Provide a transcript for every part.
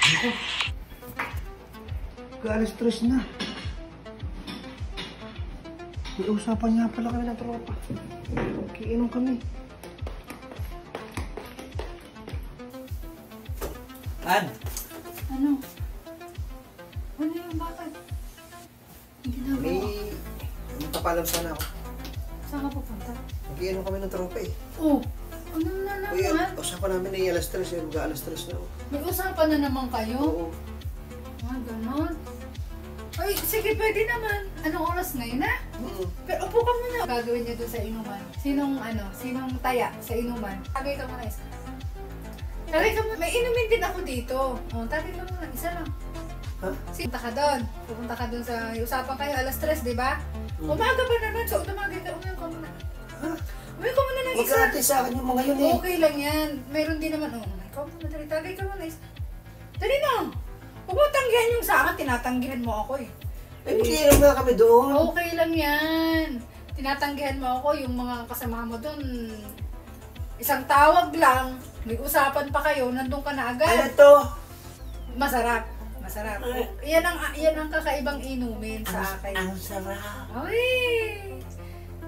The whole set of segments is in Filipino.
Ako. Alas 3 na. May usapan nga pala kami ng tropa. Magkiinom kami. An? Ano? Ano yung bakit? Hindi na ba? May tapalam sana ako. Saan ka pupunta? Magkiinom kami ng tropa eh. Oh, ano na Uy, naman? usapan namin ay alas 3 eh. Mag-alas 3 na ako. May usapan na naman kayo? Oo. Ah, ganon. Ay, sige, pwede naman. Anong oras ngayon na? Pero upo ka muna. Gagawin niyo doon sa inuman. Sinong taya sa inuman? Tagay ka muna isa. Tagay ka muna. May inumin din ako dito. Oh, tagay ka muna. Isa lang. Ha? Punta ka doon. Pupunta ka doon sa usapan kayo alas 3, di ba? Umaga pa naman. So, tumagay ka. Umayo ka muna. Ha? Umayo ka muna ng isa. Magkakatay sa akin yung mga yun eh. Okay lang yan. Meron din naman. Oh, ikaw muna. Dali, tagay ka muna isa. Dali na. Huwag mo tanggihan yung sa akin. Tinatanggihan mo ako eh. Ay, magkiinom nga kami doon. Okay lang yan. Tinatanggihan mo ako, yung mga kasama mo doon. Isang tawag lang, may usapan pa kayo, nandun ka na agad. Ano to? Masarap. Masarap. Yan ang kakaibang inumin sa akin. Ang sarap. Ay!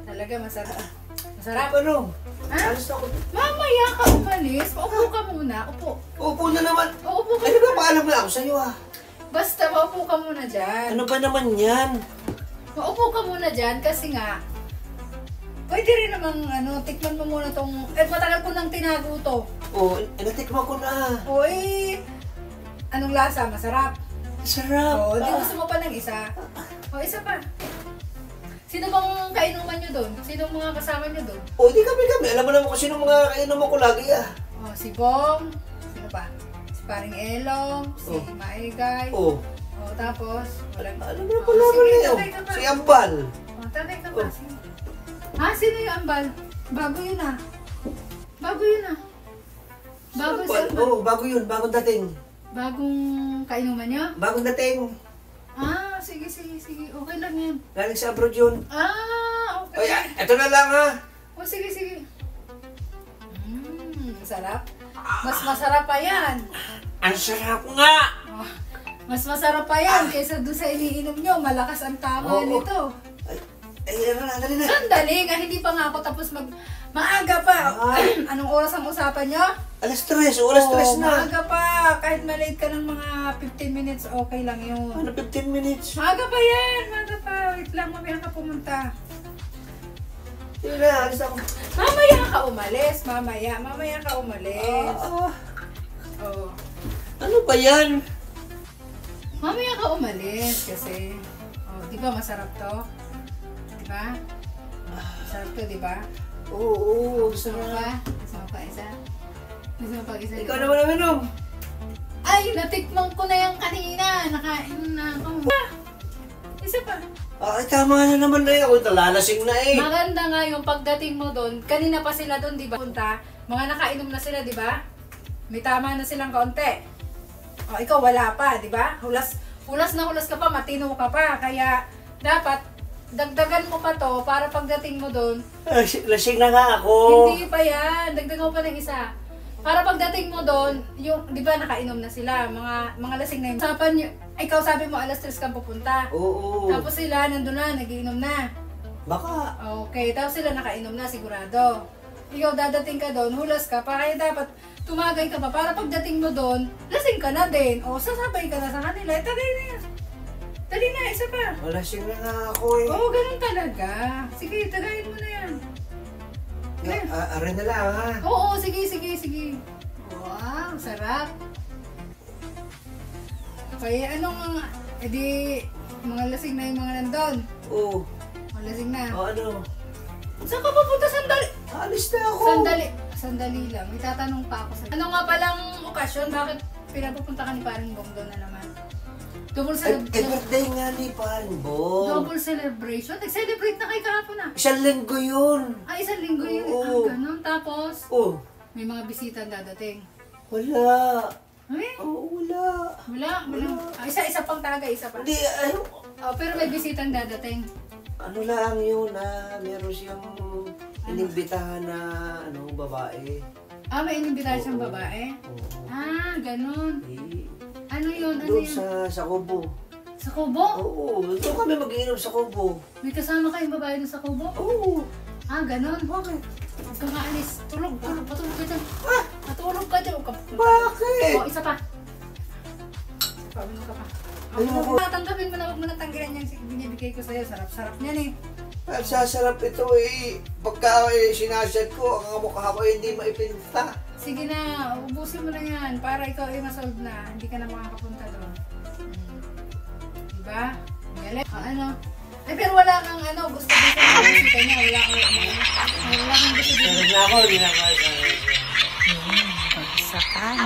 Talaga masarap. Masarap. Ano? Ha? Alas ako. Mamaya ka umalis. Paupo ka muna. Upo. Upo na naman. Uupo ka Ano ba muna. paalam na ako sa'yo ah? Basta maupo ka muna dyan. Ano ba naman yan? Maupo ka muna dyan kasi nga, pwede rin namang tikman mo muna tong, matagal ko nang tinago to. Oo, natikman ko na. Uy, anong lasa? Masarap. Sarap. Oo, di gusto mo pa ng isa? O, isa pa. Sino bang kainuman nyo doon? Sino mga kasama nyo doon? O, di kami. Alam mo naman kung sino mga kainuman ko lagi ah. O, si Bong. Sino pa? Si Paring Elong. Si Oh. Maigay. Oo. O, tapos, walang... Alam mo na pala sige, rin tagay ka pa. Si Ambal. O, tagay ka pa. Oh. Sino? Ha? Sino yung ambal? Bago yun ah. Bago yun ah. Bago si Ambal. ambal. Oo, bago yun. Bagong dating. Bagong kainuman nyo? Bagong dating. Ah, sige. Okay lang yan. Galing sa abroad yun. Ah, Oy, okay. eto na lang ha. O, sige. Sarap. Mas masarap pa yan. Ang sarap nga. Oh, mas masarap pa yan kaysa doon sa iniinom nyo. Malakas ang tama Oo. nito. Ay, ano na, dali na. Sandali nga, hindi pa nga ako tapos maaga pa. Ay. Anong oras ang usapan nyo? Alas 3, alas 3 na. Maaga pa. Kahit malate ka ng mga 15 minutes, okay lang yun. Ano, 15 minutes? Maaga pa yan. Maaga pa. Wait lang, mamaya ka pumunta. Yun na, alis ako. Mamaya ka umalis. Mamaya ka umalis. Oh. Ano ba yan? Mamaya ka umalis kasi, di ba masarap to? Di ba? Masarap to, di ba? Oo, Gusto mo sarap. pa? Gusto mo pa isa? Gusto mo pa isa? Ikaw naman ang minom. Ay, natikman ko na yan kanina. Nakain na ako. Isa pa. Ay, tama na naman na ako. Talalasing na eh. Maganda nga yung pagdating mo doon. Kanina pa sila doon, di ba? Punta. Mga nakainom na sila, di ba? May tama na silang kaunti. O, ikaw wala pa, di ba? Hulas ka pa, matino ka pa. Kaya, dapat, dagdagan mo pa to para pagdating mo doon. Lasing na nga ako. Hindi pa yan. Dagdagan mo pa ng isa. Para pagdating mo doon, yung, di ba nakainom na sila, mga lasing na yun. Usapan nyo, ikaw sabi mo alas 3 kang pupunta. Oo. Tapos sila nandun na, nagiinom na. Baka. Okay, tapos sila nakainom na, sigurado. Ikaw dadating ka doon, hulas ka pa, kaya dapat tumagay ka pa para pagdating mo doon, lasing ka na din. O, sasabay ka na sa kanila, tagay na yan. Dali na, isa pa. Lasing na nga ako eh. Oo, ganun talaga. Sige, tagayin mo na yan. Aray na lang ha. Oo, sige. Wow, sarap. Kaya anong, mga lasing na yung mga nandun. Oo. Mga lasing na. O ano? Saan ka pupunta? Sandali. Alis na ako. Sandali lang. May tatanong pa ako sa'yo. Ano nga palang okasyon? Bakit pinapupunta ka ni Paring Bong doon na naman? Double birthday nga ni Paring Bong. Double celebration? Nag-celebrate na kayo kahapon na. Isang linggo yun. Isang linggo yun. Oo. Ganun. Tapos, Oh. may mga bisita dadating. Wala. Eh? Oo, wala. Wala. Isa pang tagay, isa pa. Hindi, Pero may bisitang dadating. ano lang yun meron siyang inimbitahan na babae. Ah, may inimbitahan siyang Oo. babae? Oo. Ah, ganun. Eh, Ano yun? Ano doon yun? sa Kubo. Sa Kubo? Oo, doon kami mag-iinom sa Kubo. May kasama kayong babae doon sa Kubo? Oo. Ah, ganun. Bakit? Huwag kang aalis. Tulog, patulog ka dyan. Ah! Patulog ka dyan. Bakit? O, isa pa. Pabalo ka pa. Ayun ako. Tanggapin mo na, huwag mo na tanggilan yung binibigay ko sa'yo. Sarap-sarap niyan eh. Ang sasarap ito eh. Pagka sinasad ko, ang mukha ko hindi maipinta. Sige na, ubusin mo na yan para ikaw ay masolve na. Hindi ka na makakapunta doon. Diba? Galing. Ano? Ay, pero wala kang gusto na bisita niya. Wala kang gusto Sarap na ako, hindi na ako. Pagsakan.